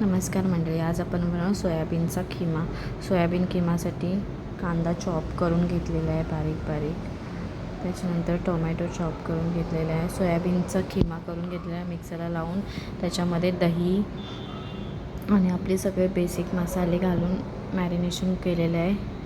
नमस्कार मंडळी, आज आपण बनवू सोयाबीनचा खिमा. सोयाबीन खिमासाठी कांदा चॉप करून घेतलेला आहे बारीक बारीक. त्याच्यानंतर टोमॅटो चॉप करून घेतलेला आहे. सोयाबीनचा खिमा करून घेतलेला आहे मिक्सरला लावून. त्याच्यामध्ये दही आणि आपले सगळे बेसिक मसाले घालून मॅरिनेशन केलेलं आहे.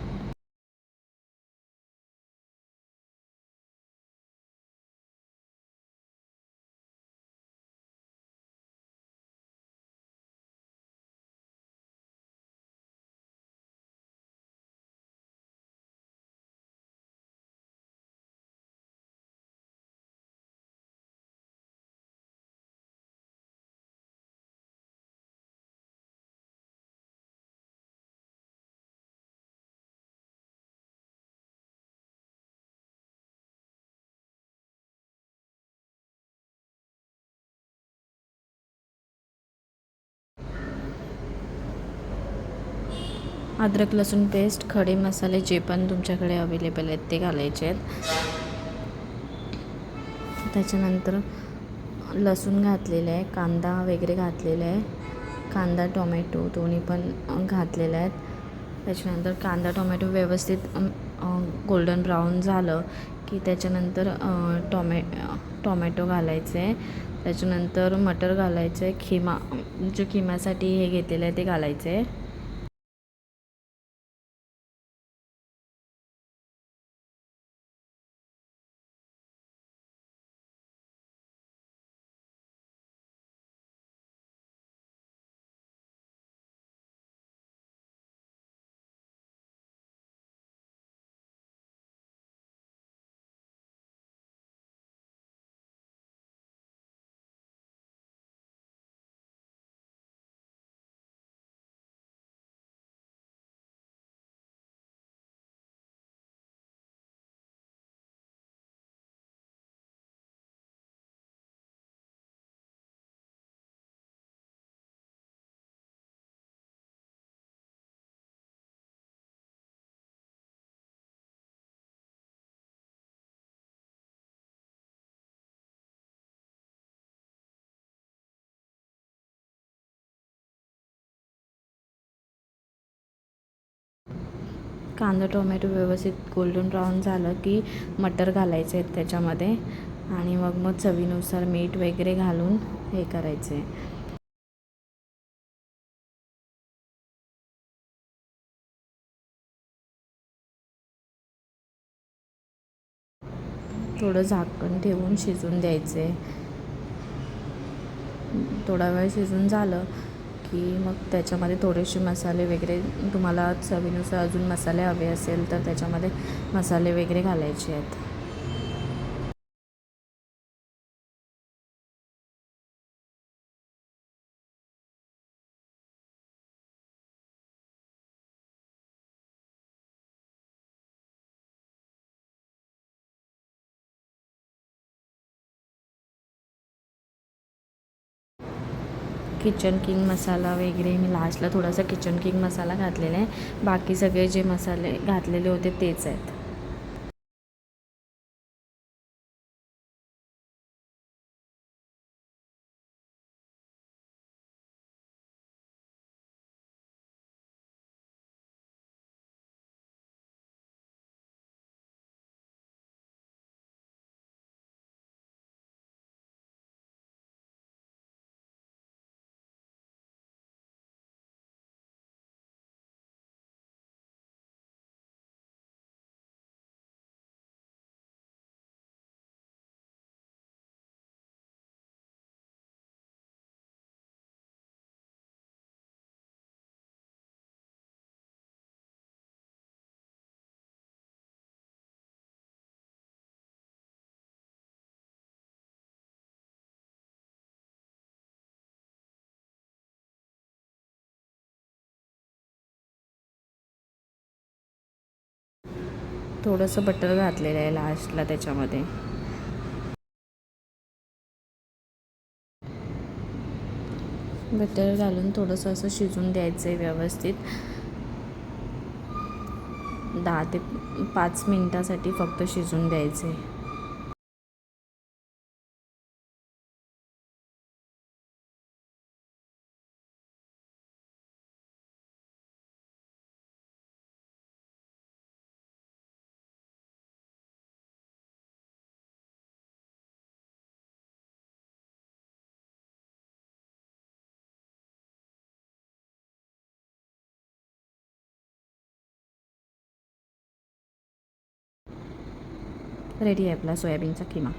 अद्रक लसूण पेस्ट, खडे मसाले जे पण तुमच्याकडे अवेलेबल आहेत ते घालायचे आहेत. त्याच्यानंतर लसूण घातलेलं आहे, कांदा वगैरे घातलेला आहे. कांदा टोमॅटो दोन्ही पण घातलेले आहेत. त्याच्यानंतर कांदा टोमॅटो व्यवस्थित गोल्डन ब्राऊन झालं की त्याच्यानंतर टोमॅटो घालायचं आहे. त्याच्यानंतर मटर घालायचं आहे. जो खिम्यासाठी हे घेतलेलं आहे ते घालायचं आहे. कांदा टोमॅटो व्यवस्थित गोल्डन ब्राऊन झालं की मटर घालायचे आहेत त्याच्यामध्ये. आणि मग चवीनुसार मीठ वगैरे घालून हे करायचे. थोडं झाकण ठेवून शिजून द्यायचे. थोडा वेळ शिजून झालं की मग त्याच्यामध्ये थोडेसे मसाले वगैरे, तुम्हाला चवीनुसार अजून मसाले हवे असेल तर त्याच्यामध्ये मसाले वगैरे घालायचे आहेत. किचन किंग मसाला वगैरे मी लास्टला थोडासा किचन किंग मसाला घातलेला आहे. बाकी सगळे जे मसाले घातलेले होते तेच आहेत. थोडंसं बटर घातलेलं आहे लास्टला त्याच्यामध्ये. बटर घालून थोडंसं असं शिजून द्यायचं आहे व्यवस्थित. 10 ते 5 मिनटासाठी फक्त शिजून द्यायचे. रेडी आहे आपला सोयाबीनचा किमा.